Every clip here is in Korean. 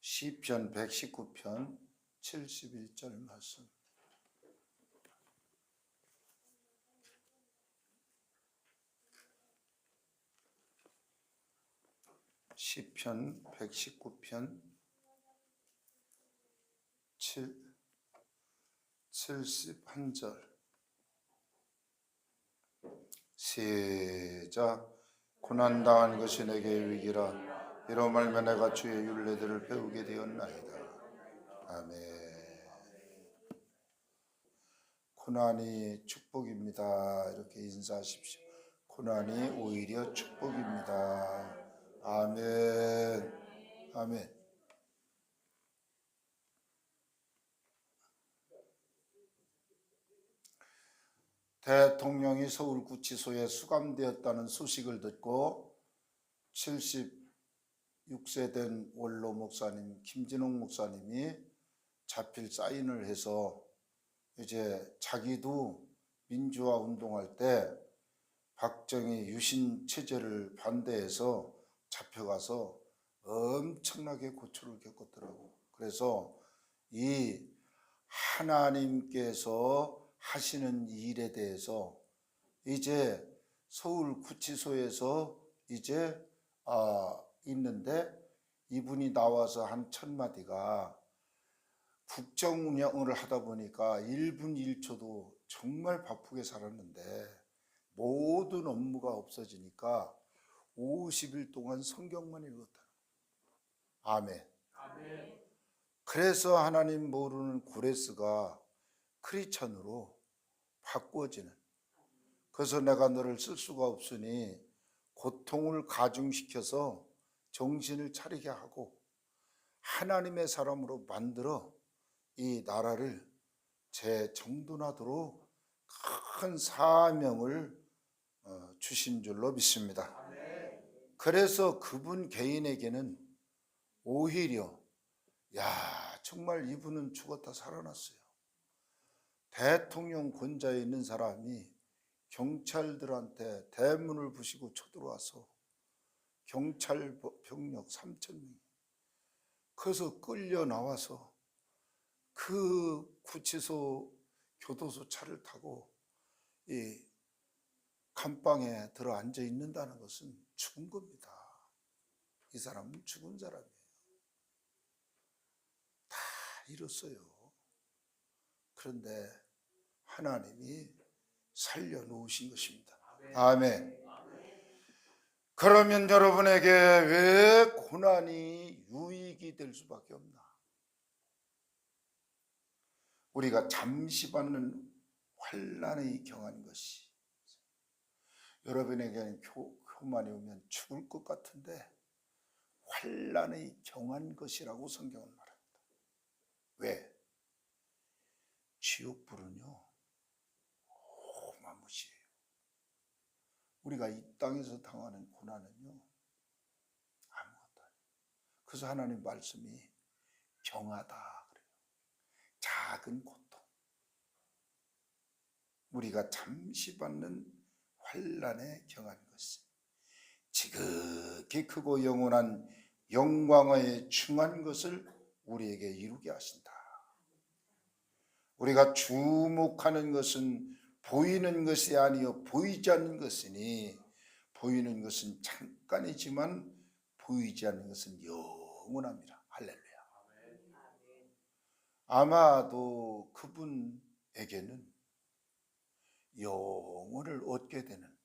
시편 119편 71절 말씀. 시편 119편 71절. 시작. 고난당한 것이 내게 위기라. 이로 말며 내가 주의 율례들을 배우게 되었나이다. 아멘. 고난이 축복입니다. 이렇게 인사하십시오. 고난이 오히려 축복입니다. 아멘. 아멘. 대통령이 서울구치소에 수감되었다는 소식을 듣고 76세 된 원로 목사님 김진홍 목사님이 자필 사인을 해서 이제 자기도 민주화 운동할 때 박정희 유신 체제를 반대해서 잡혀가서 엄청나게 고초를 겪었더라고. 그래서 이 하나님께서 하시는 일에 대해서 이제 서울 구치소에서 이제 있는데 이분이 나와서 한 첫 마디가 국정 운영을 하다 보니까 1분 1초도 정말 바쁘게 살았는데 모든 업무가 없어지니까 50일 동안 성경만 읽었다. 아멘. 아멘. 그래서 하나님 모르는 구레스가 크리스천으로 바꾸어지는. 그래서 내가 너를 쓸 수가 없으니 고통을 가중시켜서 정신을 차리게 하고 하나님의 사람으로 만들어 이 나라를 재정돈하도록 큰 사명을 주신 줄로 믿습니다. 그래서 그분 개인에게는 오히려 정말 이분은 죽었다 살아났어요. 대통령 권좌에 있는 사람이 경찰들한테 대문을 부시고 쳐들어와서 경찰 병력 3,000명이 그래서 끌려 나와서 그 구치소 교도소 차를 타고 이 감방에 들어 앉아 있는다는 것은 죽은 겁니다. 이 사람은 죽은 사람이에요. 다 잃었어요. 그런데 하나님이 살려놓으신 것입니다. 아멘. 그러면 여러분에게 왜 고난이 유익이 될 수밖에 없나? 우리가 잠시 받는 환난의 경한 것이 여러분에게는 교만이 오면 죽을 것 같은데 환난의 경한 것이라고 성경은 말합니다. 왜? 지옥불은요 어마무시해요. 우리가 이 땅에서 당하는 고난은요 아무것도 아니에요. 그래서 하나님 말씀이 경하다 그래요. 작은 고통, 우리가 잠시 받는 환난에 경한 것이 지극히 크고 영원한 영광의 중한 것을 우리에게 이루게 하신다. 우리가 주목하는 것은 보이는 것이 아니요 보이지 않는 것이니 보이는 것은 잠깐이지만 보이지 않는 것은 영원합니다. 할렐루야. 아마도 그분에게는 영혼을 얻게 되는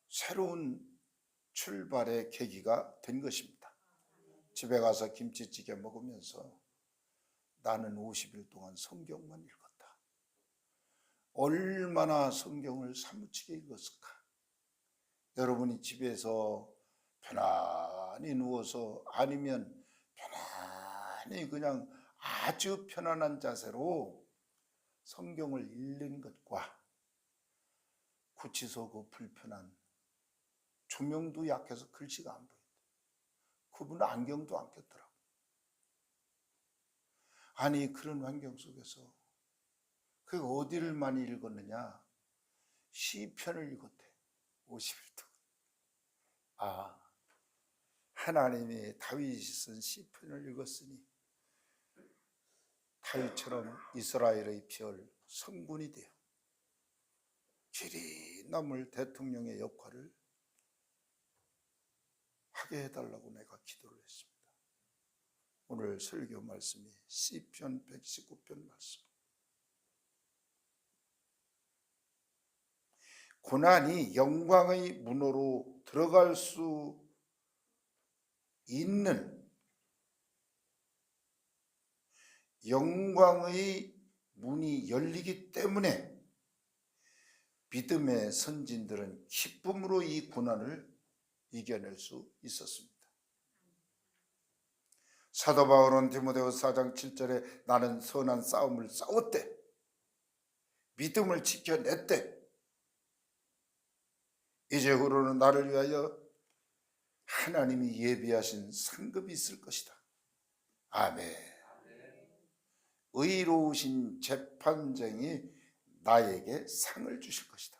새로운 출발의 계기가 된 것입니다. 집에 가서 김치찌개 먹으면서 나는 50일 동안 성경만 읽었다. 얼마나 성경을 사무치게 읽었을까? 여러분이 집에서 편안히 누워서 아니면 편안히 그냥 아주 편안한 자세로 성경을 읽는 것과 구치소 그 불편한 조명도 약해서 글씨가 안 보인다. 그분은 안경도 안 꼈더라고. 아니 그런 환경 속에서 그 어디를 많이 읽었느냐? 시편을 읽었대. 50일 동안. 하나님이 다윗이 쓴 시편을 읽었으니 다윗처럼 이스라엘의 별 성군이 되어 길이 남을 대통령의 역할을 하게 해달라고 내가 기도를 했습니다. 오늘 설교 말씀이 시편 119편 말씀. 고난이 영광의 문으로 들어갈 수 있는 영광의 문이 열리기 때문에 믿음의 선진들은 기쁨으로 이 고난을 이겨낼 수 있었습니다. 사도 바울은 디모데후서 4장 7절에 나는 선한 싸움을 싸웠대, 믿음을 지켜냈대, 이제후로는 나를 위하여 하나님이 예비하신 상급이 있을 것이다. 아멘. 의로우신 재판장이 나에게 상을 주실 것이다.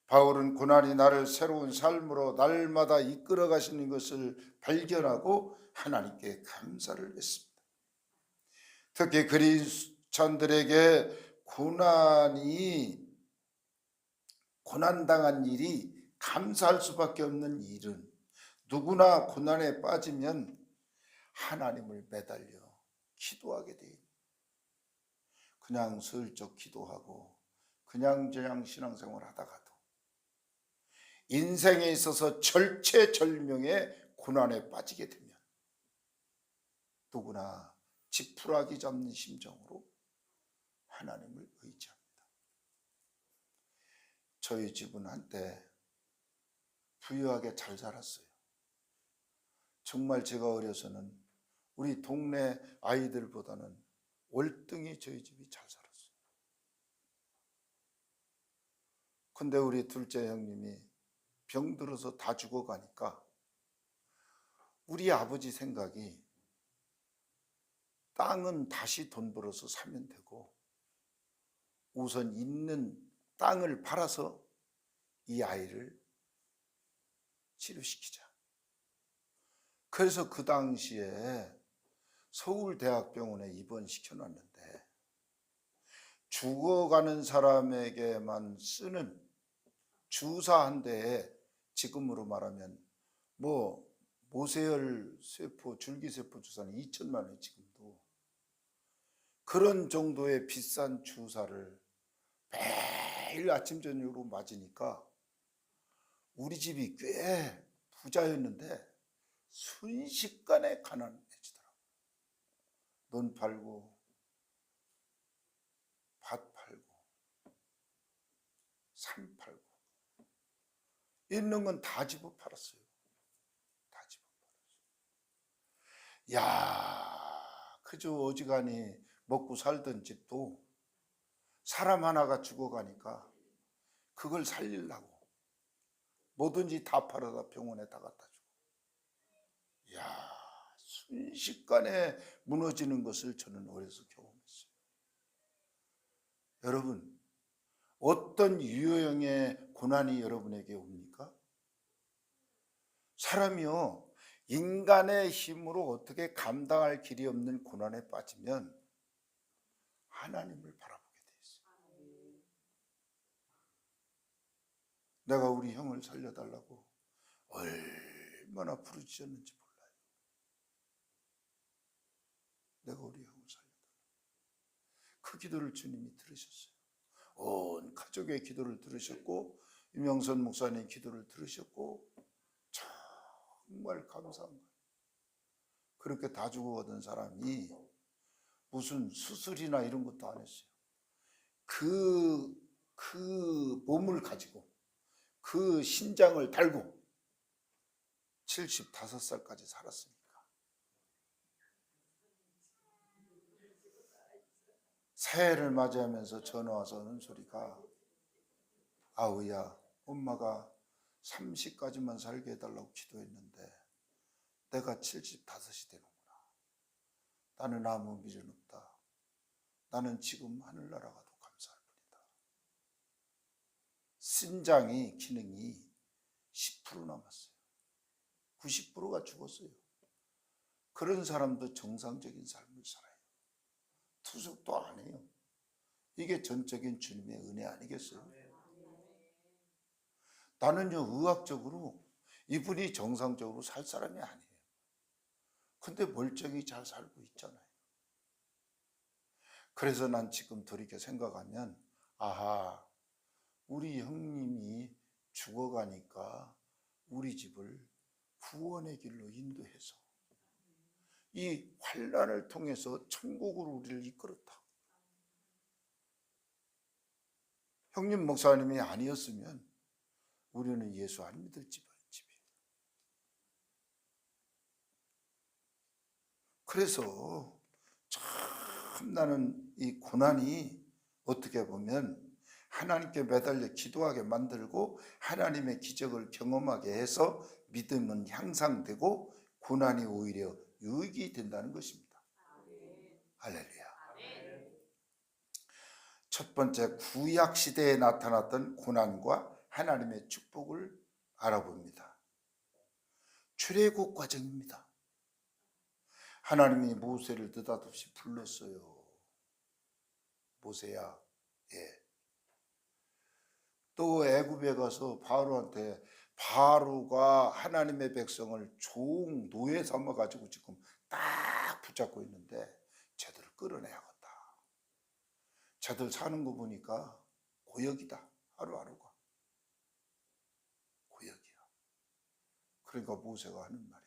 바울은 고난이 나를 새로운 삶으로 날마다 이끌어 가시는 것을 발견하고 하나님께 감사를 했습니다. 특히 그리스찬들에게 고난당한 일이 감사할 수밖에 없는 일은, 누구나 고난에 빠지면 하나님을 매달려 기도하게 돼요. 그냥 슬쩍 기도하고 그냥 신앙생활 하다가도 인생에 있어서 절체절명의 고난에 빠지게 되면 누구나 지푸라기 잡는 심정으로 하나님을 의지합니다. 저희 집은 한때 부유하게 잘 살았어요. 정말 제가 어려서는 우리 동네 아이들보다는 월등히 저희 집이 잘 살았어요. 근데 우리 둘째 형님이 병들어서 다 죽어가니까 우리 아버지 생각이 땅은 다시 돈 벌어서 사면 되고 우선 있는 땅을 팔아서 이 아이를 치료시키자. 그래서 그 당시에 서울대학병원에 입원시켜놨는데 죽어가는 사람에게만 쓰는 주사 한 대에 지금으로 말하면 모세혈 세포, 줄기세포 주사는 2천만 원이 지금도. 그런 정도의 비싼 주사를 매일 아침 저녁으로 맞으니까 우리 집이 꽤 부자였는데 순식간에 가난해지더라고요. 논 팔고 밭 팔고 산 팔고 있는 건 다 집어 팔았어요. 다 집어 팔았어요. 야, 그저 어지간히 먹고 살던 집도 사람 하나가 죽어가니까 그걸 살리려고 뭐든지 다 팔아다 병원에 다 갖다 주고. 야, 순식간에 무너지는 것을 저는 어려서 경험했어요. 여러분, 어떤 유형의 고난이 여러분에게 옵니까? 사람이요, 인간의 힘으로 어떻게 감당할 길이 없는 고난에 빠지면 하나님을 바라보게 돼 있어요. 내가 우리 형을 살려달라고 얼마나 부르짖었는지 몰라요. 내가 우리 형을 살려달라고. 그 기도를 주님이 들으셨어요. 온 가족의 기도를 들으셨고 유명선 목사님 기도를 들으셨고 정말 감사한 거예요. 그렇게 다 죽어가던 사람이 무슨 수술이나 이런 것도 안 했어요. 그 몸을 가지고 그 신장을 달고 75살까지 살았으니까. 새해를 맞이하면서 전화 와서 하는 소리가, 아우야, 엄마가 30까지만 살게 해달라고 기도했는데 내가 75이 되는구나. 나는 아무 미련 없다. 나는 지금 하늘나라 가도 감사할 뿐이다. 신장이 기능이 10% 남았어요. 90%가 죽었어요. 그런 사람도 정상적인 삶을 살아요. 투숙도 안 해요. 이게 전적인 주님의 은혜 아니겠어요? 나는요, 의학적으로 이분이 정상적으로 살 사람이 아니에요. 근데 멀쩡히 잘 살고 있잖아요. 그래서 난 지금 돌이켜 생각하면, 아하, 우리 형님이 죽어가니까 우리 집을 구원의 길로 인도해서 이 환난을 통해서 천국으로 우리를 이끌었다. 형님 목사님이 아니었으면 우리는 예수 안 믿을 집이에요. 그래서 참 나는 이 고난이 어떻게 보면 하나님께 매달려 기도하게 만들고 하나님의 기적을 경험하게 해서 믿음은 향상되고 고난이 오히려 유익이 된다는 것입니다. 할렐루야. 첫 번째, 구약 시대에 나타났던 고난과 하나님의 축복을 알아봅니다. 출애굽 과정입니다. 하나님이 모세를 느닷없이 불렀어요. 모세야. 예. 또 애굽에 가서 바로한테, 바로가 하나님의 백성을 종 노예 삼아 가지고 지금 딱 붙잡고 있는데 쟤들을 끌어내야겠다. 쟤들 사는 거 보니까 고역이다. 하루하루가 고역이야. 그러니까 모세가 하는 말이,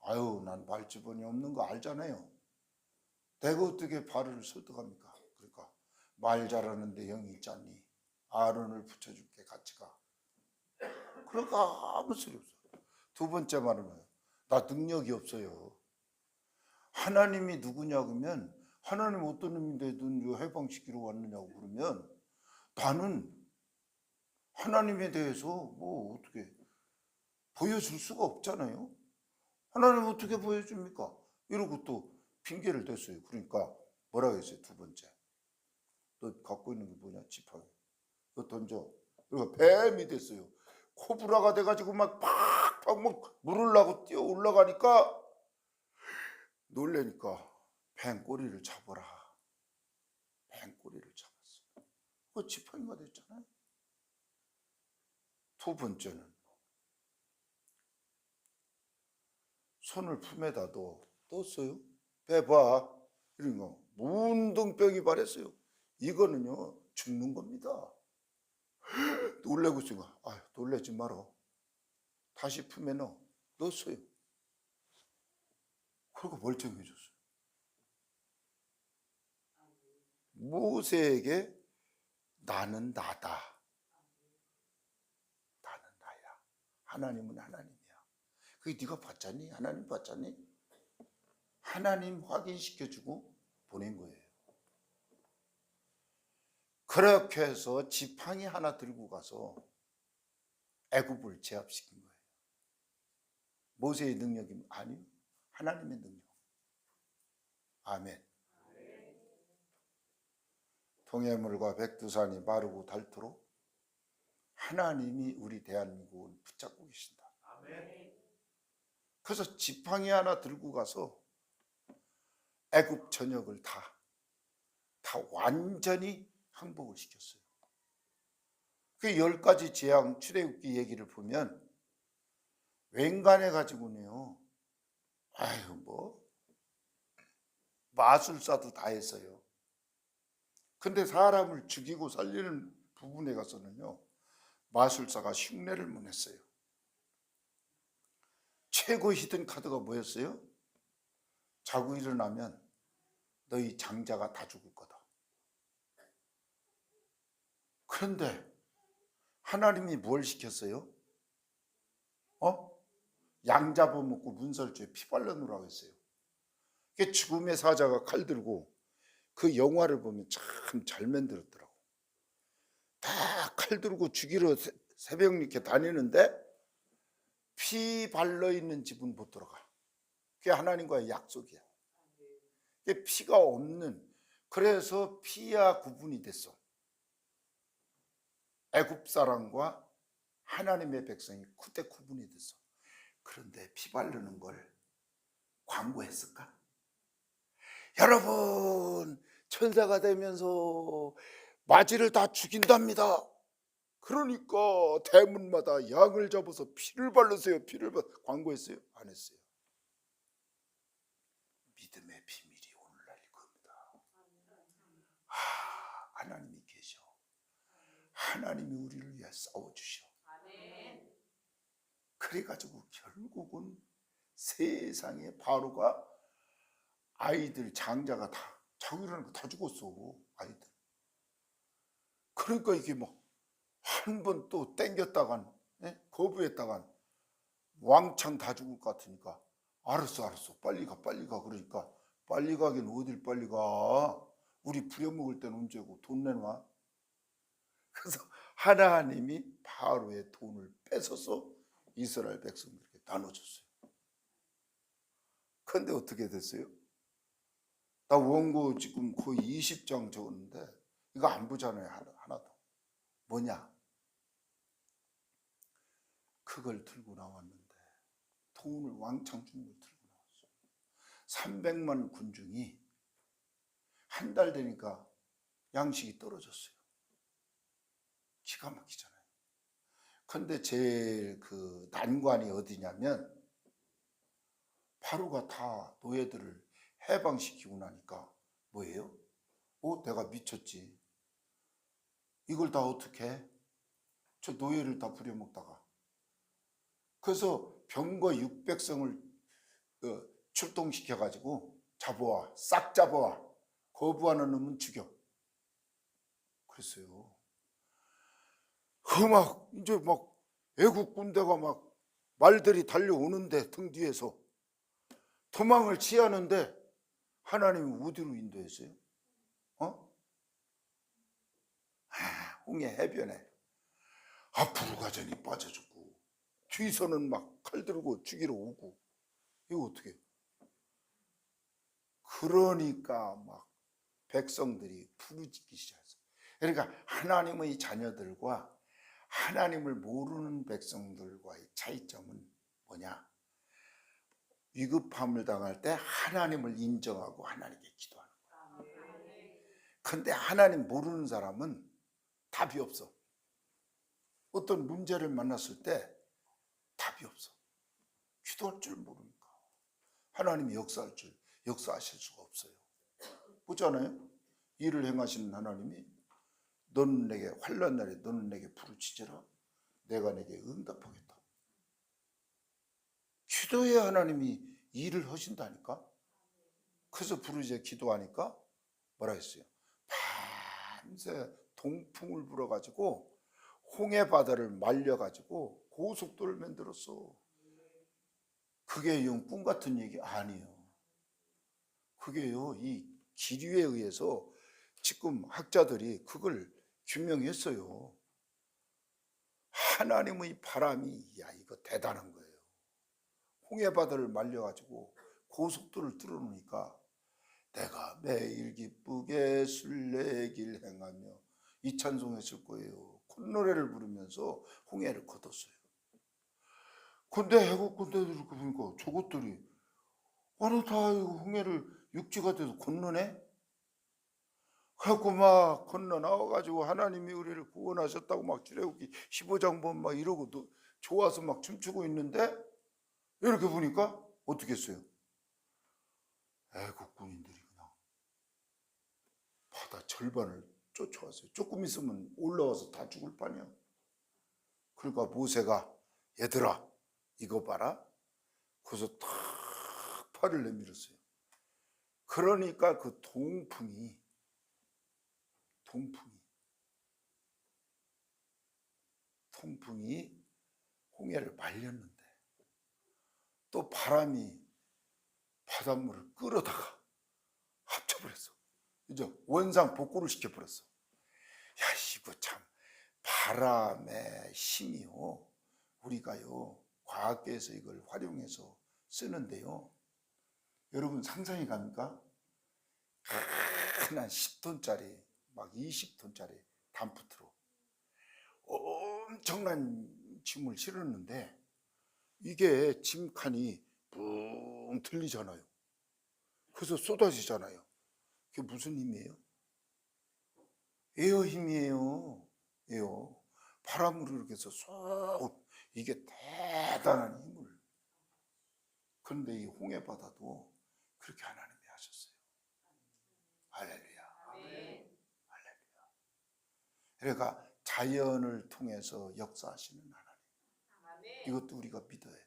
아유, 난 말주변이 없는 거 알잖아요. 내가 어떻게 바로를 설득합니까? 그러니까 말 잘하는데 형이 있잖니. 아론을 붙여줄게, 같이 가. 그러니까 아무 소리 없어. 두 번째 말은 뭐예요? 나 능력이 없어요. 하나님이 누구냐 그러면, 하나님 어떤 놈인데 넌 해방시키러 왔느냐고 그러면, 나는 하나님에 대해서 뭐 어떻게 보여줄 수가 없잖아요. 하나님 어떻게 보여줍니까? 이러고 또 핑계를 댔어요. 그러니까 뭐라고 했어요? 두 번째, 너 갖고 있는 게 뭐냐? 지팡이. 너 던져. 그러니까 뱀이 됐어요. 코브라가 돼가지고 막 팍팍 막 물으려고 뛰어 올라가니까, 놀래니까 뱀 꼬리를 잡아라. 뱀 꼬리를 잡았어. 그 지팡이가 됐잖아요. 두 번째는 손을 품에다 떴어요. 배 봐. 이런 거 문둥병이 발했어요. 이거는요 죽는 겁니다. 놀래고 있으니까, 아유, 놀래지 마라. 다시 품에 넣었어요. 그리고 멀쩡해졌어요. 모세에게 나는 나다. 나는 나야. 하나님은 하나님이야. 그게 네가 봤잖니? 하나님 봤잖니? 하나님 확인시켜주고 보낸 거예요. 그렇게 해서 지팡이 하나 들고 가서 애굽을 제압시킨 거예요. 모세의 능력이 아니요, 하나님의 능력. 아멘. 동해물과 백두산이 마르고 닳도록 하나님이 우리 대한민국을 붙잡고 계신다. 아멘. 그래서 지팡이 하나 들고 가서 애굽 전역을 다 완전히 항복을 시켰어요. 그 10가지 재앙 출애굽기 얘기를 보면 웬간해 가지고는요, 아유, 뭐 마술사도 다 했어요. 근데 사람을 죽이고 살리는 부분에 가서는요, 마술사가 흉내를 못 냈어요. 최고 히든 카드가 뭐였어요? 자고 일어나면 너희 장자가 다 죽을 거다. 그런데 하나님이 뭘 시켰어요? 양 잡아먹고 문설주에 피 발라놓으라고 했어요. 죽음의 사자가 칼 들고, 그 영화를 보면 참 잘 만들었더라고. 다 칼 들고 죽이러 새벽 이렇게 다니는데 피 발라있는 집은 못 들어가. 그게 하나님과의 약속이야. 그게 피가 없는, 그래서 피와 구분이 됐어. 애굽 사람과 하나님의 백성이 그때 구분이 됐어. 그런데 피 바르는 걸 광고했을까? 여러분, 천사가 되면서 마귀를 다 죽인답니다. 그러니까 대문마다 양을 잡아서 피를 바르세요. 피를 광고했어요? 안 했어요. 믿음의 비밀이 오늘날일 겁니다. 하나님이 계셔. 하나님이 우리를 위해 싸워주셔. 그래가지고 결국은 세상에 바로가 아이들 장자가 다 자기라는 거 다 죽었어. 아이들. 그러니까 이게 뭐 한 번 또 땡겼다간 거부했다간 왕창 다 죽을 것 같으니까 알았어 빨리 가 그러니까 빨리 가긴 어딜 빨리 가. 우리 부려먹을 때는 언제고 돈 내놔. 그래서 하나님이 바로의 돈을 뺏어서 이스라엘 백성들에게 나눠줬어요. 그런데 어떻게 됐어요? 나 원고 지금 거의 20장 적었는데 이거 안 보잖아요. 하나도. 뭐냐? 그걸 들고 나왔는데 돈을 왕창 준 걸 들고 나왔어요. 300만 군중이 한 달 되니까 양식이 떨어졌어요. 기가 막히잖아요. 근데 제일 그 난관이 어디냐면 바로가 다 노예들을 해방시키고 나니까 뭐예요? 내가 미쳤지. 이걸 다 어떻게 해? 저 노예를 다 부려먹다가. 그래서 병거 600성을 출동시켜가지고 잡아와. 싹 잡아와. 거부하는 놈은 죽여. 그랬어요. 이제 애국 군대가 말들이 달려오는데 등 뒤에서 도망을 취하는데 하나님이 어디로 인도했어요? 홍해 해변에 앞으로 가자니 빠져주고 뒤에서는 칼 들고 죽이러 오고. 이거 어떻게? 그러니까 백성들이 부르짖기 시작했어요. 그러니까 하나님의 자녀들과 하나님을 모르는 백성들과의 차이점은 뭐냐? 위급함을 당할 때 하나님을 인정하고 하나님께 기도하는 거야. 근데 하나님 모르는 사람은 답이 없어. 어떤 문제를 만났을 때 답이 없어. 기도할 줄 모르니까. 하나님이 역사하실 수가 없어요. 보잖아요. 일을 행하시는 하나님이 너는 내게 환난 날에 너는 내게 부르짖으라. 내가 내게 응답하겠다. 기도해야 하나님이 일을 하신다니까. 그래서 부르짖어 기도하니까 뭐라 했어요? 밤새 동풍을 불어가지고 홍해 바다를 말려가지고 고속도를 만들었어. 그게 영 꿈 같은 얘기 아니에요. 그게요, 이 기류에 의해서 지금 학자들이 그걸 규명했어요. 하나님의 바람이 이거 대단한 거예요. 홍해 바다를 말려가지고 고속도를 뚫어놓으니까 내가 매일 기쁘게 순례길 행하며 이 찬송했을 거예요. 콧노래를 부르면서 홍해를 걷었어요. 근데 해국 군대들 보니까 저것들이 다 홍해를 육지가 돼서 건너네? 그래갖고 건너 나와가지고 하나님이 우리를 구원하셨다고 출애굽기 15장 이러고 좋아서 춤추고 있는데 이렇게 보니까 어떻게 했어요? 애국 군인들이 그냥 바다 절반을 쫓아왔어요. 조금 있으면 올라와서 다 죽을 판이야. 그러니까 모세가 얘들아 이거 봐라. 그래서 탁 팔을 내밀었어요. 그러니까 그 동풍이 홍해를 말렸는데 또 바람이 바닷물을 끌어다가 합쳐버렸어. 이제 원상 복구를 시켜버렸어. 야, 이거 참 바람의 힘이요. 우리가요 과학계에서 이걸 활용해서 쓰는데요. 여러분 상상이 갑니까? 한 10톤짜리 20톤짜리 덤프트로 엄청난 짐을 실었는데 이게 짐칸이 붕 틀리잖아요. 그래서 쏟아지잖아요. 그게 무슨 힘이에요? 에어 힘이에요. 에어. 바람으로 이렇게 해서 쏙, 이게 대단한 힘을. 그런데 이 홍해 바다도 그렇게 하나님이 하셨어요. 할렐루야. 할렐루야. 그러니까 자연을 통해서 역사하시는 하나님. 이것도 우리가 믿어야 돼요.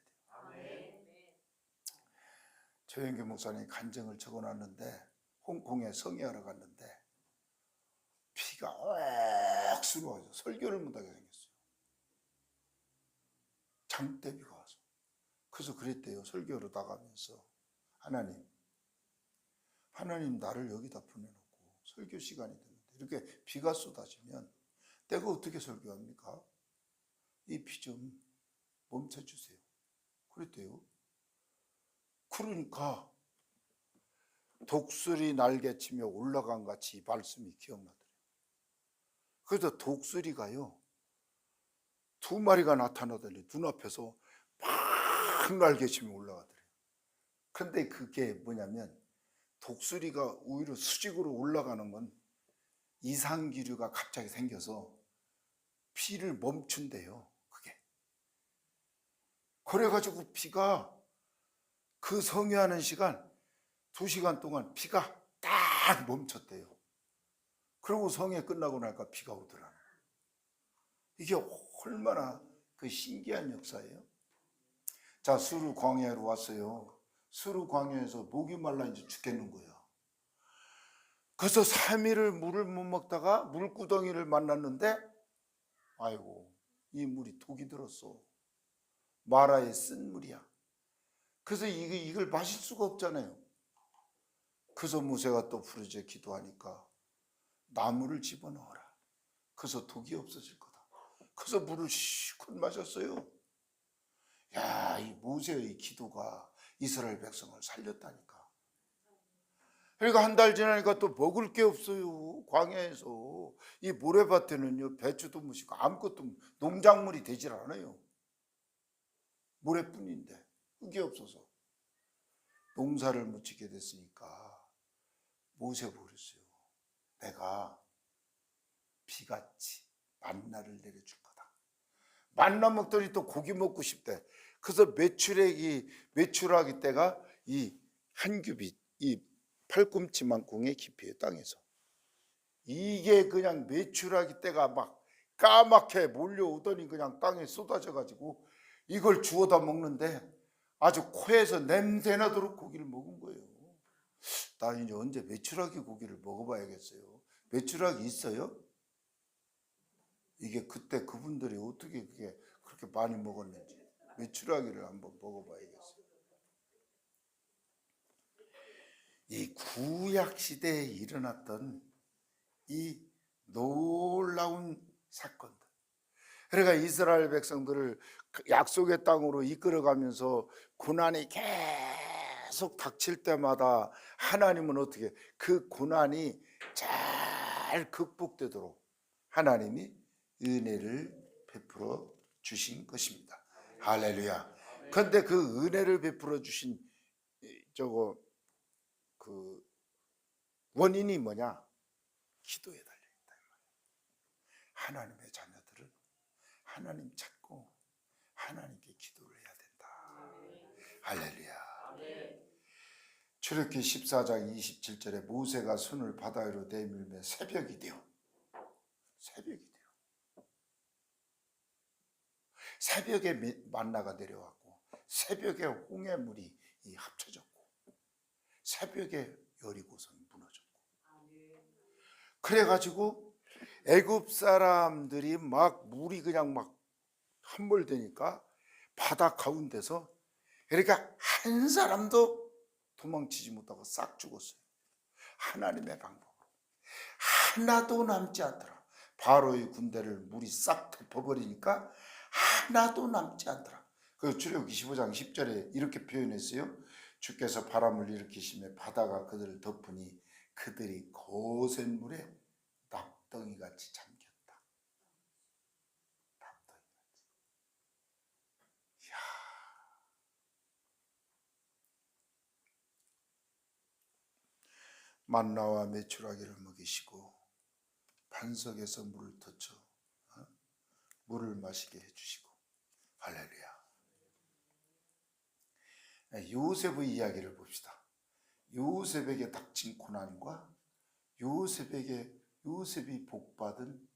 최영규 목사님이 간증을 적어놨는데, 홍콩에 성회하러 갔는데 비가 억수로 와서 설교를 못하게 생겼어요. 장대비가 와서. 그래서 그랬대요. 설교로 나가면서, 하나님 나를 여기다 보내놓고 설교 시간이 됐는데 이렇게 비가 쏟아지면 내가 어떻게 설교합니까? 이 비 좀 멈춰주세요. 그랬대요. 그러니까 독수리 날개치며 올라간 같이 이 말씀이 기억나더래요. 그래서 독수리가요, 2마리가 나타나더니 눈앞에서 막 날개치며 올라가더래요. 근데 그게 뭐냐면, 독수리가 오히려 수직으로 올라가는 건 이상기류가 갑자기 생겨서 비를 멈춘대요. 그게. 그래가지고 비가 그 성회하는 시간 2시간 동안 비가 딱 멈췄대요. 그리고 성회 끝나고 나니까 비가 오더라. 이게 얼마나 그 신기한 역사예요. 자, 수르 광야로 왔어요. 수르 광야에서 목이 말라 이제 죽겠는 거예요. 그래서 3일을 물을 못 먹다가 물구덩이를 만났는데, 아이고, 이 물이 독이 들었어. 마라의 쓴 물이야. 그래서 이걸 마실 수가 없잖아요. 그래서 모세가 또 부르짖어 기도하니까 나무를 집어넣어라. 그래서 독이 없어질 거다. 그래서 물을 시컷 마셨어요. 야, 이 모세의 기도가 이스라엘 백성을 살렸다니까. 그러니까 한 달 지나니까 또 먹을 게 없어요. 광야에서. 이 모래밭에는요, 배추도 무시고 아무것도 농작물이 되질 않아요. 모래뿐인데 흙이 없어서 농사를 못 짓게 됐으니까 모세가 그랬어요. 내가 비같이 만나를 내려줄 거다. 만나 먹더니 또 고기 먹고 싶대. 그래서 메추라기 때가 이 한 규빗, 이 팔꿈치만큼의 깊이의 땅에서, 이게 그냥 메추라기 때가 막 까맣게 몰려오더니 그냥 땅에 쏟아져 가지고 이걸 주워다 먹는데 아주 코에서 냄새 나도록 고기를 먹은 거예요. 나 이제 언제 메추라기 고기를 먹어봐야겠어요. 메추라기 있어요? 이게 그때 그분들이 어떻게 그렇게 많이 먹었는지 메추라기를 한번 먹어봐야겠어요. 이 구약 시대에 일어났던 이 놀라운 사건들. 그러니까 이스라엘 백성들을 약속의 땅으로 이끌어가면서 고난이 계속 닥칠 때마다 하나님은 어떻게 그 고난이 잘 극복되도록 하나님이 은혜를 베풀어 주신 것입니다. 할렐루야. 그런데 그 은혜를 베풀어 주신 그 원인이 뭐냐? 기도에 달려있다. 하나님의 자녀들은 하나님 찾고 하나님께 기도를 해야 된다. 할렐루야. 출애굽기 14장 27절에 모세가 손을 바다 위로 내밀며 새벽이 되어, 새벽에 만나가 내려왔고, 새벽에 홍해물이 합쳐졌고, 새벽에 여리고성이 무너졌고, 그래가지고 애굽 사람들이 막 물이 그냥 막 함몰되니까 바다 가운데서, 그러니까 한 사람도 도망치지 못하고 싹 죽었어요. 하나님의 방법으로 하나도 남지 않더라. 바로의 군대를 물이 싹 덮어버리니까 하나도 남지 않더라. 그 출애굽기 25장 10절에 이렇게 표현했어요. 주께서 바람을 일으키시며 바다가 그들을 덮으니 그들이 거센 물에 납덩이같이 잠겼다. 납덩이같이. 이야, 만나와 메추라기를 먹이시고 반석에서 물을 터쳐 물을 마시게 해주시고. 할렐루야. 요셉의 이야기를 봅시다. 요셉에게 닥친 고난과 요셉이 복받은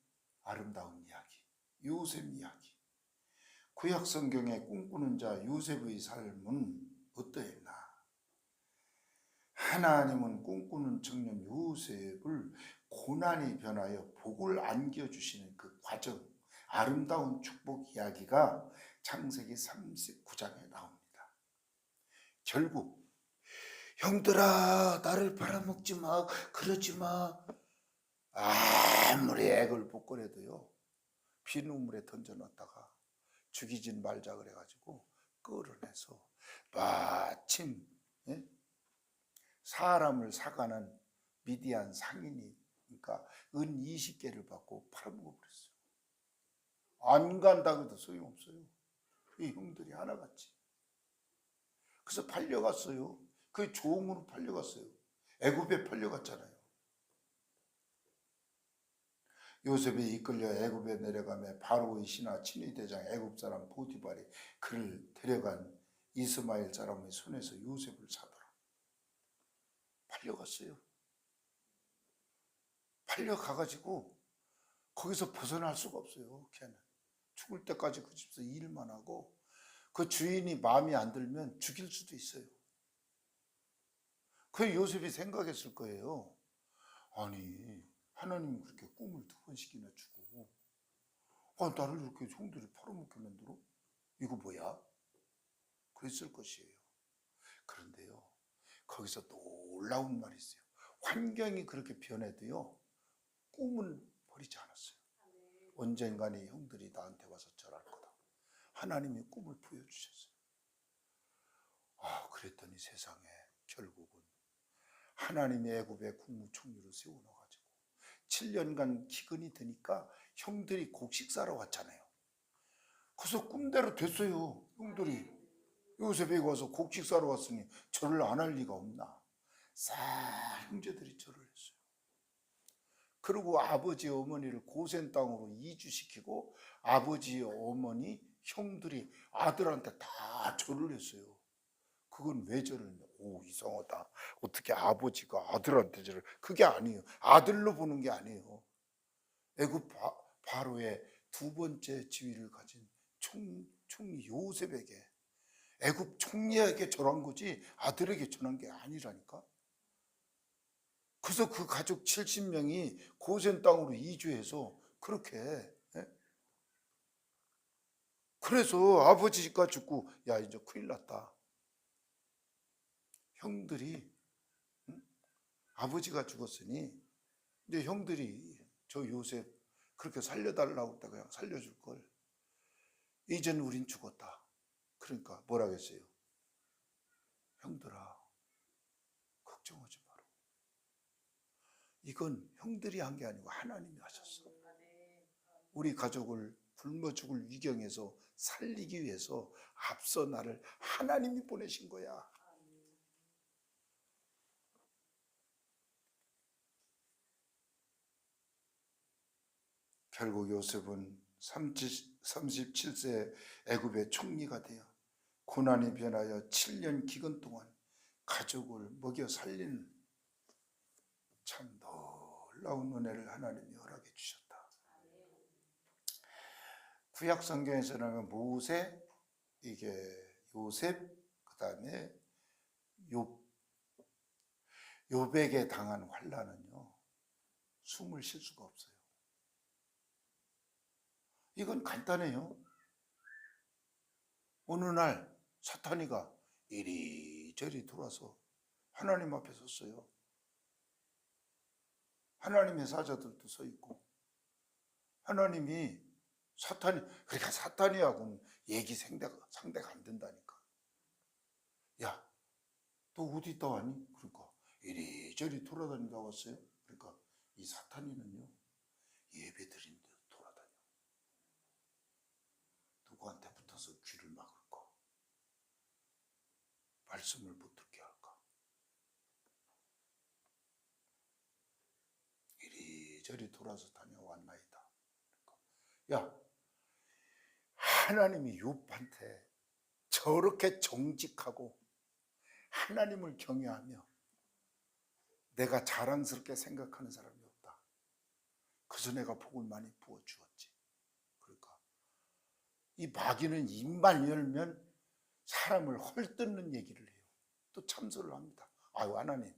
아름다운 이야기, 요셉 이야기. 구약 성경에 꿈꾸는 자 요셉의 삶은 어떠했나? 하나님은 꿈꾸는 청년 요셉을 고난이 변하여 복을 안겨주시는 그 과정, 아름다운 축복 이야기가 창세기 39장에 나옵니다. 결국 형들아, 나를 팔아먹지 마, 그러지 마. 아무리 액을 복걸해도요, 비누물에 던져놨다가 죽이진 말자 그래가지고 끌어내서 마침 사람을 사가는 미디안 상인이, 그러니까 은 20개를 받고 팔아먹어 버렸어요. 안 간다고 해도 소용없어요. 이 형들이 하나같이. 그래서 팔려갔어요. 그 종으로 팔려갔어요. 애굽에 팔려갔잖아요. 요셉이 이끌려 애굽에 내려가며 바로의 신하 친위 대장 애굽 사람 보디발이 그를 데려간 이스마엘 사람의 손에서 요셉을 사더라. 팔려갔어요. 팔려가가지고 거기서 벗어날 수가 없어요. 걔는 죽을 때까지 그 집에서 일만 하고, 그 주인이 마음에 안 들면 죽일 수도 있어요. 그 요셉이 생각했을 거예요. 아니, 하나님이 그렇게 꿈을 2번씩이나 주고, 나를 이렇게 형들이 팔아먹게 만들어? 이거 뭐야? 그랬을 것이에요. 그런데요, 거기서 놀라운 말이 있어요. 환경이 그렇게 변해도요, 꿈은 버리지 않았어요. 언젠가는 형들이 나한테 와서 절할 거다. 하나님이 꿈을 보여주셨어요. 그랬더니 세상에 결국은 하나님이 애굽의 국무총리로 세워놔가지고 7년간 기근이 되니까 형들이 곡식 사러 왔잖아요. 그래서 꿈대로 됐어요. 형들이 요셉에게 와서 곡식 사러 왔으니 절을 안 할 리가 없나. 싹 형제들이 절을 했어요. 그리고 아버지 어머니를 고센 땅으로 이주시키고 아버지 어머니 형들이 아들한테 다 절을 했어요. 그건 왜 절을 했냐? 이상하다. 어떻게 아버지가 아들한테 절을? 그게 아니에요. 아들로 보는 게 아니에요. 애굽 바로의 2번째 지위를 가진 총리 요셉에게, 애굽 총리에게 절한 거지 아들에게 절한 게 아니라니까. 그래서 그 가족 70명이 고센 땅으로 이주해서 그렇게, 그래서 아버지가 죽고, 야 이제 큰일 났다. 형들이, 아버지가 죽었으니 이제 형들이 저 요셉 그렇게 살려달라고 했다. 그냥 살려줄 걸. 이제는 우린 죽었다. 그러니까 뭐라겠어요? 형들아, 걱정하지 마라. 이건 형들이 한 게 아니고 하나님이 하셨어. 우리 가족을 굶어 죽을 위경에서 살리기 위해서 앞서 나를 하나님이 보내신 거야. 결국 요셉은 37세 애굽의 총리가 되어 고난이 변하여 7년 기근 동안 가족을 먹여 살리는 참 놀라운 은혜를 하나님이 허락해 주셨다. 구약 성경에서는 모세, 이게 요셉, 그 다음에 욥에게 당한 환난은요, 숨을 쉴 수가 없어요. 이건 간단해요. 어느 날 사탄이가 이리저리 돌아서 하나님 앞에 섰어요. 하나님의 사자들도 서 있고, 하나님이 그러니까 사탄이하고는 얘기 상대가 안 된다니까. 야, 너 어디 있다 왔니? 그러니까 이리저리 돌아다니다 왔어요. 그러니까 이 사탄이는요, 예배 드린 데 돌아다녀. 누구한테 붙어서 귀를 막을까? 말씀을 못 듣게 할까? 저리 돌아서 다녀왔나이다. 야, 하나님이 욥한테 저렇게 정직하고 하나님을 경외하며 내가 자랑스럽게 생각하는 사람이 없다. 그래서 내가 복을 많이 부어주었지. 그러니까 이 마귀는 입만 열면 사람을 헐뜯는 얘기를 해요. 또 참소를 합니다. 아유, 하나님,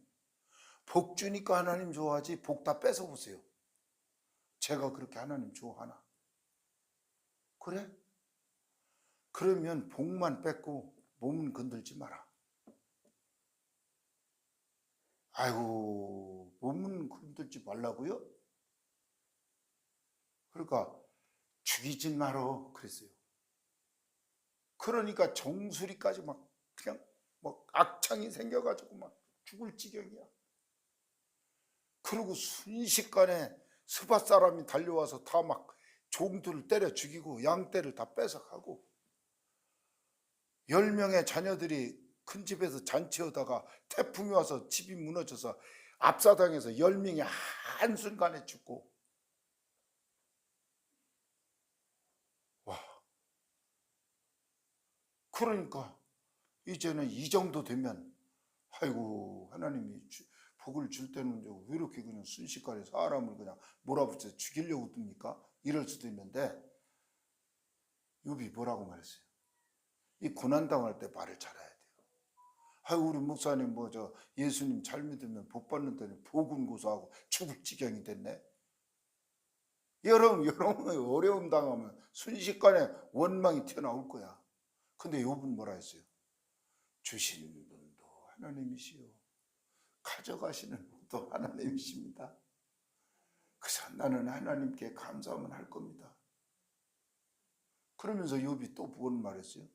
복 주니까 하나님 좋아하지 복 다 뺏어보세요. 제가 그렇게 하나님 좋아하나? 그래? 그러면 복만 뺏고 몸은 건들지 마라. 아이고, 몸은 건들지 말라고요? 그러니까 죽이지 마라 그랬어요. 그러니까 정수리까지 막 그냥 막 악창이 생겨가지고 막 죽을 지경이야. 그리고 순식간에 스밧 사람이 달려와서 다 막 종들을 때려 죽이고 양떼를 다 뺏어가고 10명의 자녀들이 큰 집에서 잔치하다가 태풍이 와서 집이 무너져서 압사당해서 10명이 한순간에 죽고. 와, 그러니까 이제는 이 정도 되면 아이고, 하나님이 복을 줄 때는 왜 이렇게 그냥 순식간에 사람을 그냥 몰아붙여 죽이려고 듭니까? 이럴 수도 있는데 욥이 뭐라고 말했어요? 이 고난당할 때 말을 잘해야 돼요. 아이고, 우리 목사님 예수님 잘 믿으면 복 받는다니 복은 고소하고 죽을 지경이 됐네. 여러분 어려움 당하면 순식간에 원망이 튀어나올 거야. 근데 욥은 뭐라 했어요? 주신 분도 하나님이시요 가져가시는 분도 하나님이십니다. 그래서 나는 하나님께 감사만 할 겁니다. 그러면서 욥이 또 무슨 말했어요?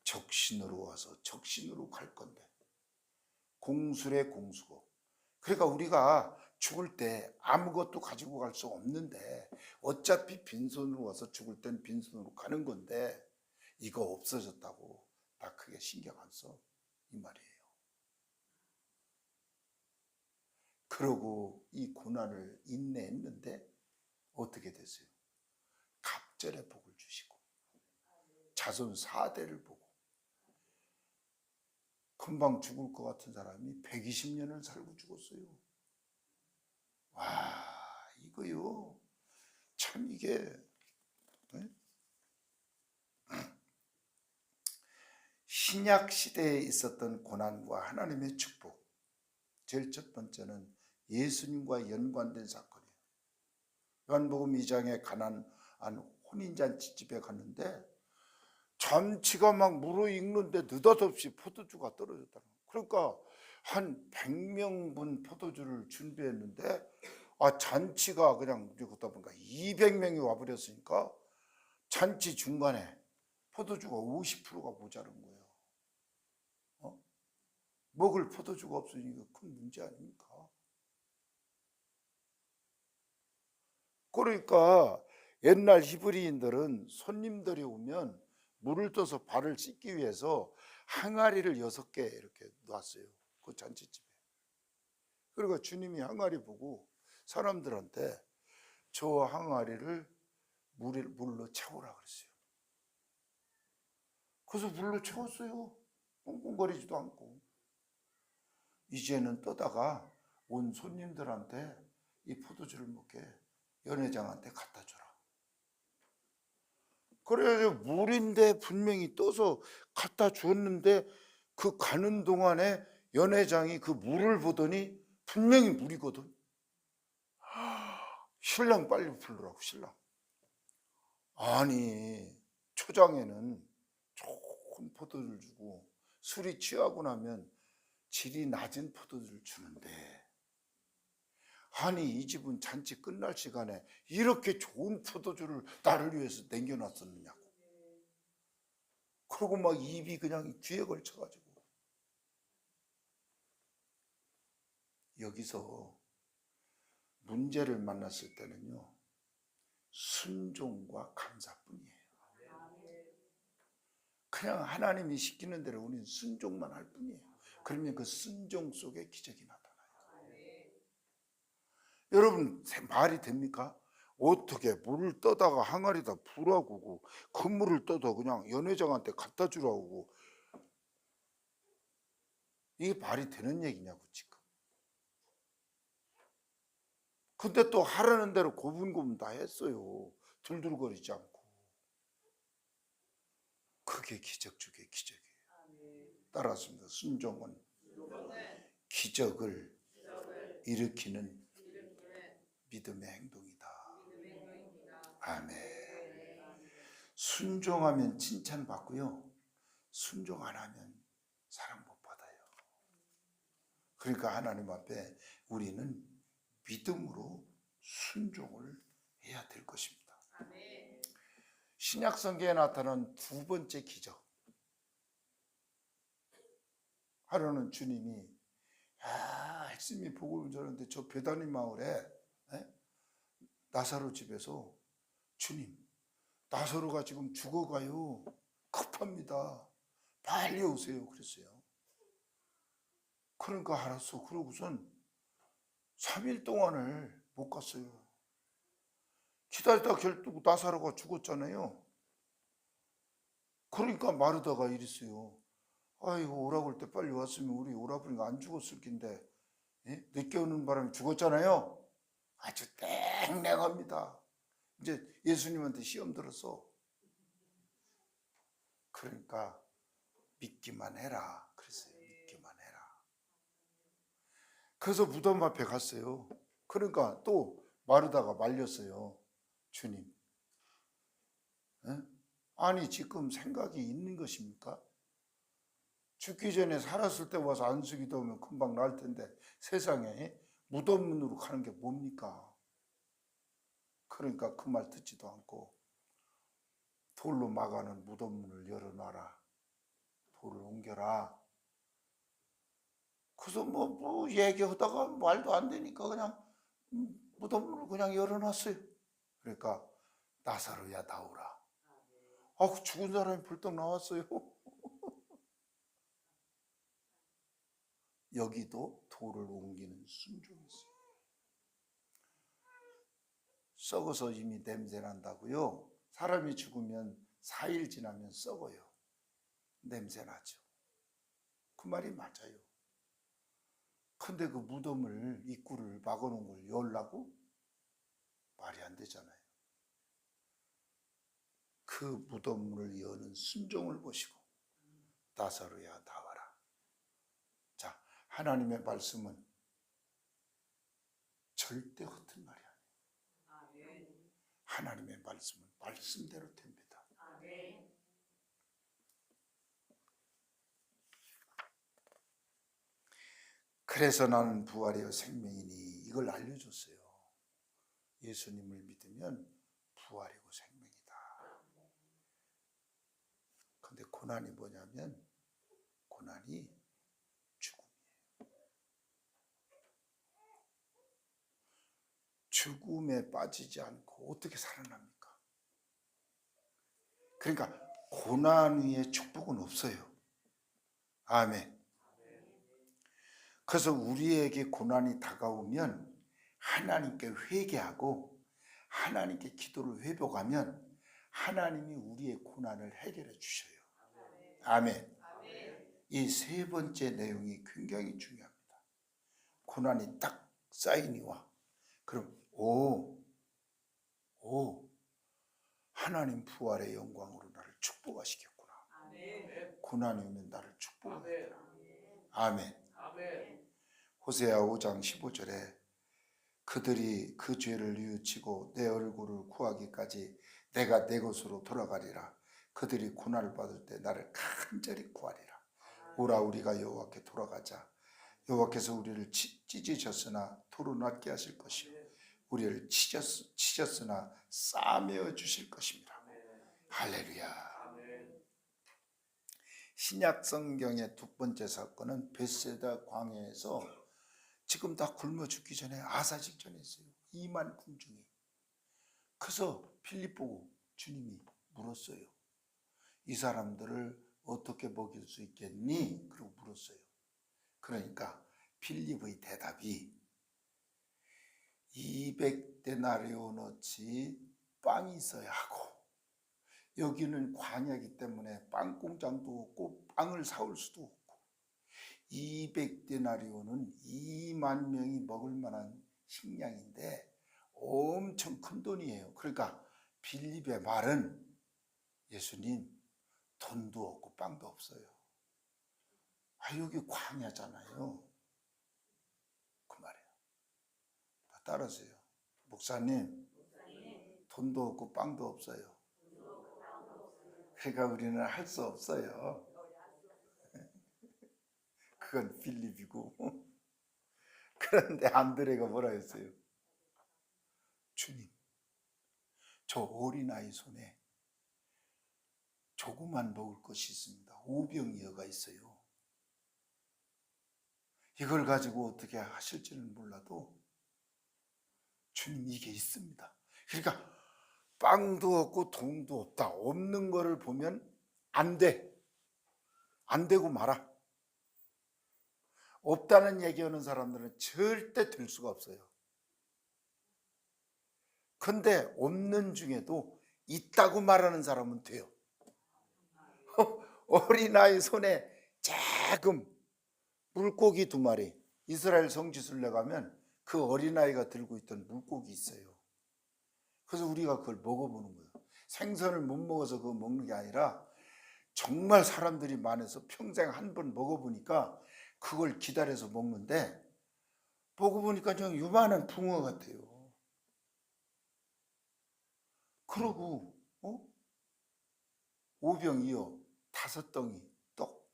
적신으로 와서 적신으로 갈 건데 공술의 공수고. 그러니까 우리가 죽을 때 아무것도 가지고 갈 수 없는데 어차피 빈손으로 와서 죽을 땐 빈손으로 가는 건데 이거 없어졌다고 나 크게 신경 안 써, 이 말이에요. 그러고 이 고난을 인내했는데 어떻게 됐어요? 갑절의 복을 주시고 자손 4대를 보고. 금방 죽을 것 같은 사람이 120년을 살고 죽었어요. 와, 이거요 참 이게 신약 시대에 있었던 고난과 하나님의 축복. 제일 첫 번째는 예수님과 연관된 사건이에요. 요한복음 2장에 가난한 혼인잔치집에 갔는데 잔치가 막 무르익는데 느닷없이 포도주가 떨어졌다는 거예요. 그러니까 한 100명분 포도주를 준비했는데 잔치가 그냥 그러다 보니까 200명이 와버렸으니까 잔치 중간에 포도주가 50%가 모자란 거예요. 먹을 포도주가 없으니까 큰 문제 아닙니까? 그러니까 옛날 히브리인들은 손님들이 오면 물을 떠서 발을 씻기 위해서 항아리를 6개 이렇게 놨어요. 그 잔치집에. 그러니까 주님이 항아리 보고 사람들한테 저 항아리를 물로 채우라 그랬어요. 그래서 물로 채웠어요. 꽁꽁거리지도 않고. 이제는 떠다가 온 손님들한테 이 포도주를 먹게 연회장한테 갖다 줘라. 그래서 물인데 분명히 떠서 갖다 주었는데 그 가는 동안에 연회장이 그 물을 보더니 분명히 물이거든. 신랑 빨리 부르라고, 신랑. 아니, 초장에는 좋은 포도주를 주고 술이 취하고 나면 질이 낮은 포도주를 주는데 아니 이 집은 잔치 끝날 시간에 이렇게 좋은 포도주를 나를 위해서 남겨놨었느냐고. 그러고 막 입이 그냥 귀에 걸쳐가지고. 여기서 문제를 만났을 때는요 순종과 감사뿐이에요. 그냥 하나님이 시키는 대로 우리는 순종만 할 뿐이에요. 그러면 그 순종 속에 기적이 나타나요. 여러분 말이 됩니까? 어떻게 물을 떠다가 항아리에다 부라고 그물을 떠다 그냥 연회장한테 갖다 주라고, 이게 말이 되는 얘기냐고 지금. 근데 또 하라는 대로 고분고분 다 했어요. 들들거리지 않고. 그게 기적 중에 기적이에요. 따라왔습니다. 순종은 기적을 일으키는 믿음의 행동이다. 아멘. 순종하면 칭찬받고요, 순종 안 하면 사랑 못 받아요. 그러니까 하나님 앞에 우리는 믿음으로 순종을 해야 될 것입니다. 신약 성경에 나타난 두 번째 기적. 하루는 주님이 핵심이 복음을 전하는데 저 베다니 마을에 나사로 집에서 주님, 나사로가 지금 죽어가요. 급합니다. 빨리 오세요. 그랬어요. 그러니까 알았어. 그러고선 3일 동안을 못 갔어요. 기다리다 결국 나사로가 죽었잖아요. 그러니까 마르다가 이랬어요. 아이고, 오라고 할 때 빨리 왔으면 우리 오라버니가 안 죽었을 텐데, 늦게 오는 바람에 죽었잖아요. 아주 냉랭합니다. 이제 예수님한테 시험 들었어. 그러니까 믿기만 해라 그랬어요. 믿기만 해라. 그래서 무덤 앞에 갔어요. 그러니까 또 마르다가 말렸어요. 주님, 아니 지금 생각이 있는 것입니까? 죽기 전에 살았을 때 와서 안수기도 하면 금방 날 텐데 세상에 무덤문으로 가는 게 뭡니까? 그러니까 그 말 듣지도 않고 돌로 막아놓은 무덤문을 열어놔라. 돌을 옮겨라. 그래서 뭐 얘기하다가 말도 안 되니까 그냥 무덤문을 그냥 열어놨어요. 그러니까 나사로야 나오라. 그 죽은 사람이 벌떡 나왔어요. 여기도 돌을 옮기는 순종이 있어요. 썩어서 이미 냄새 난다고요. 사람이 죽으면 4일 지나면 썩어요. 냄새 나죠. 그 말이 맞아요. 근데 그 무덤을 입구를 막아놓은 걸 열라고? 말이 안 되잖아요. 그 무덤을 여는 순종을 보시고 나사로야 나와라. 자, 하나님의 말씀은 절대 허튼 말이 아니에요. 하나님의 말씀은 말씀대로 됩니다. 그래서 나는 부활이요 생명이니 이걸 알려줬어요. 예수님을 믿으면 부활이고 생명이다. 근데 고난이 뭐냐면 고난이 죽음이에요. 죽음에 빠지지 않고 어떻게 살아납니까? 그러니까 고난 위에 축복은 없어요. 아멘. 그래서 우리에게 고난이 다가오면 하나님께 회개하고 하나님께 기도를 회복하면 하나님이 우리의 고난을 해결해 주셔요. 아멘. 이 세 번째 내용이 굉장히 중요합니다. 고난이 딱 쌓이니와 그럼 하나님 부활의 영광으로 나를 축복하시겠구나. 고난이 오면 나를 축복하겠구나. 아멘. 호세아 5장 15절에 그들이 그 죄를 뉘우치고 내 얼굴을 구하기까지 내가 내 곳으로 돌아가리라. 그들이 고난을 받을 때 나를 간절히 구하리라. 오라 우리가 여호와께 돌아가자. 여호와께서 우리를 찢으셨으나 도로 낫게 하실 것이요 우리를 치셨으나 싸매어 주실 것입니다. 할렐루야. 신약 성경의 두 번째 사건은 벳세다 광야에서 지금 다 굶어 죽기 전에 아사 직전에 있어요. 2만 군중이. 그래서 필립 보고 주님이 물었어요. 이 사람들을 어떻게 먹일 수 있겠니? 그러고 물었어요. 그러니까 필립의 대답이 200데나리온어치 빵이 있어야 하고, 여기는 광야이기 때문에 빵 공장도 없고 빵을 사올 수도 없고, 200데나리온은 2만 명이 먹을 만한 식량인데 엄청 큰 돈이에요. 그러니까 빌립의 말은, 예수님 돈도 없고 빵도 없어요. 여기 광야잖아요. 그 말이에요. 따라서요. 목사님, 돈도 없고 빵도 없어요. 그러니까 우리는 할 수 없어요. 그건 빌립이고. 그런데 안드레가 뭐라 했어요? 주님, 저 어린아이 손에 조그만 먹을 것이 있습니다. 오병이어가 있어요. 이걸 가지고 어떻게 하실지는 몰라도 주님, 이게 있습니다. 그러니까 빵도 없고 돈도 없다. 없는 거를 보면 안 돼. 안 되고 말아. 없다는 얘기하는 사람들은 절대 될 수가 없어요. 근데 없는 중에도 있다고 말하는 사람은 돼요. 어린아이 손에 작은 물고기 2마리, 이스라엘 성지순례 가면 그 어린아이가 들고 있던 물고기 있어요. 그래서 우리가 그걸 먹어보는 거예요. 생선을 못 먹어서 그거 먹는 게 아니라 정말 사람들이 많아서 평생 한 번 먹어보니까 그걸 기다려서 먹는데, 먹어보니까 좀 요만한 붕어 같아요. 그러고 오병이어 5덩이 떡.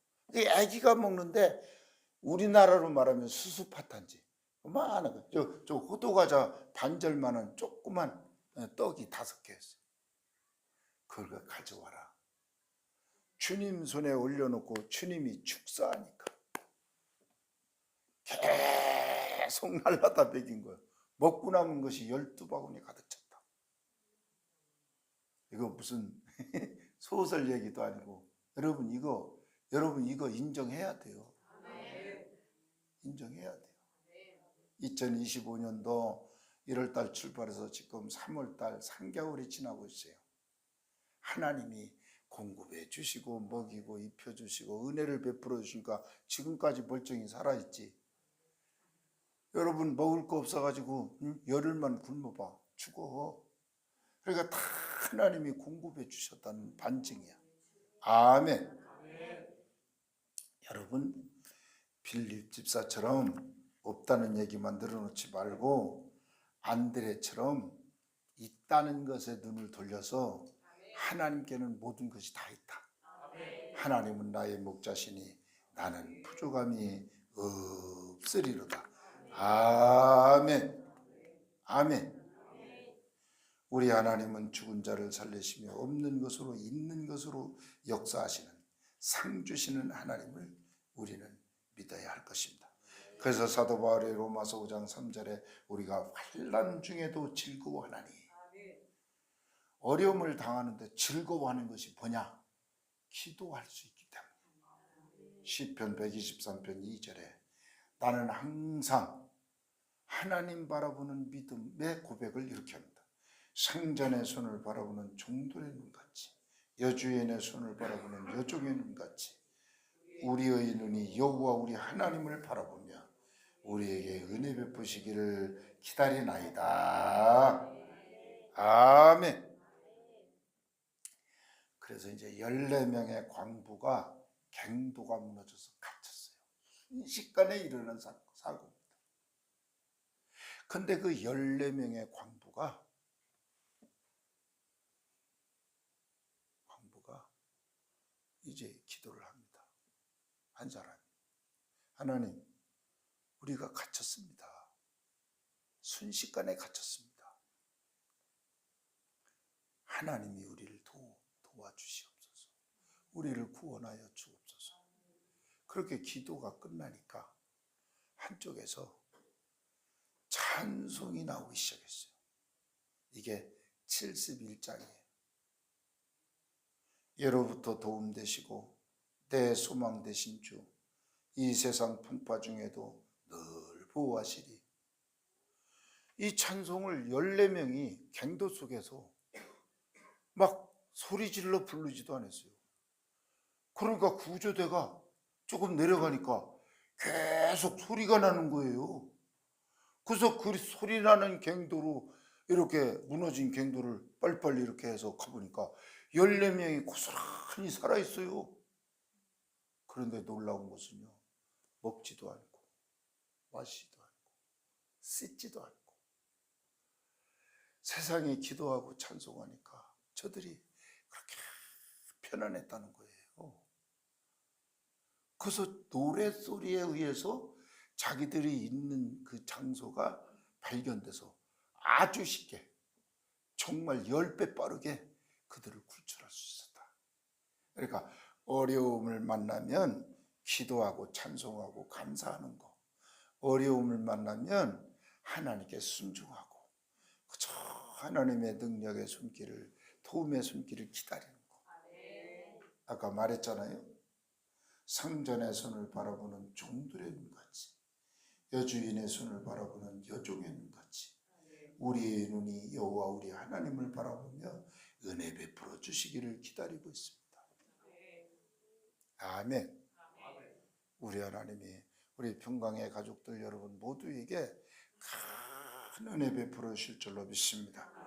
아기가 먹는데 우리나라로 말하면 수수파탄지. 요만한 거. 저 호두과자 반절만한 조그만 떡이 5개였어요. 그걸 가져와라. 주님 손에 올려놓고 주님이 축사하니까 계속 날라다 먹인 거예요. 먹고 남은 것이 12바구니 가득 찼다. 이거 무슨 소설 얘기도 아니고, 여러분 이거 인정해야 돼요. 인정해야 돼요. 2025년도 1월달 출발해서 지금 3월달 3개월이 지나고 있어요. 하나님이 공급해 주시고 먹이고 입혀 주시고 은혜를 베풀어 주시니까 지금까지 멀쩡히 살아있지. 여러분 먹을 거 없어가지고 열흘만 굶어봐, 죽어. 그러니까 다 하나님이 공급해 주셨다는 반증이야. 아멘. 여러분, 빌립 집사처럼 없다는 얘기만 늘어놓지 말고 안드레처럼 있다는 것에 눈을 돌려서 하나님께는 모든 것이 다 있다. 하나님은 나의 목자시니 나는 부족함이 없으리로다. 아멘. 아멘. 우리 하나님은 죽은 자를 살리시며 없는 것으로 있는 것으로 역사하시는 상 주시는 하나님을 우리는 믿어야 할 것입니다. 그래서 사도 바울의 로마서 5장 3절에 우리가 환난 중에도 즐거워하나니, 어려움을 당하는데 즐거워하는 것이 뭐냐? 기도할 수 있기 때문에. 시편 123편 2절에 나는 항상 하나님 바라보는 믿음의 고백을 이렇게 합니다. 생전의 손을 바라보는 종들의 눈같이, 여주인의 손을 바라보는 여종의 눈같이 우리의 눈이 여호와 우리 하나님을 바라보며 우리에게 은혜 베푸시기를 기다리나이다. 아멘. 그래서 이제 14명의 광부가 갱도가 무너져서 갇혔어요. 순식간에 일어난 사고입니다. 근데 그 14명의 광부가 이제 기도를 합니다. 한 사람이, 하나님, 우리가 갇혔습니다. 순식간에 갇혔습니다. 하나님이 우리를 도와주시옵소서. 우리를 구원하여 주옵소서. 그렇게 기도가 끝나니까 한쪽에서 찬송이 나오기 시작했어요. 이게 71장이에요. 예로부터 도움 되시고 내 소망 되신 주, 이 세상 풍파 중에도 늘 보호하시리. 이 찬송을 14명이 갱도 속에서 막 소리 질러 부르지도 않았어요. 그러니까 구조대가 조금 내려가니까 계속 소리가 나는 거예요. 그래서 그 소리 나는 갱도로 이렇게 무너진 갱도를 빨리빨리 이렇게 해서 가보니까 14명이 고스란히 살아있어요. 그런데 놀라운 것은요, 먹지도 않고 마시지도 않고 씻지도 않고 세상에 기도하고 찬송하니까 저들이 그렇게 편안했다는 거예요. 그래서 노랫소리에 의해서 자기들이 있는 그 장소가 발견돼서 아주 쉽게, 정말 10배 빠르게 그들을 구출할 수 있었다. 그러니까 어려움을 만나면 기도하고 찬송하고 감사하는 거, 어려움을 만나면 하나님께 순종하고 그저 하나님의 능력의 손길을, 도움의 손길을 기다리는 거. 아까 말했잖아요. 상전의 손을 바라보는 종들의 눈같이, 여주인의 손을 바라보는 여종의 눈같이 우리의 눈이 여호와 우리 하나님을 바라보며 은혜 베풀어 주시기를 기다리고 있습니다. 아멘. 우리 하나님이 우리 평강의 가족들 여러분 모두에게 큰 은혜 베풀어 주실 줄로 믿습니다.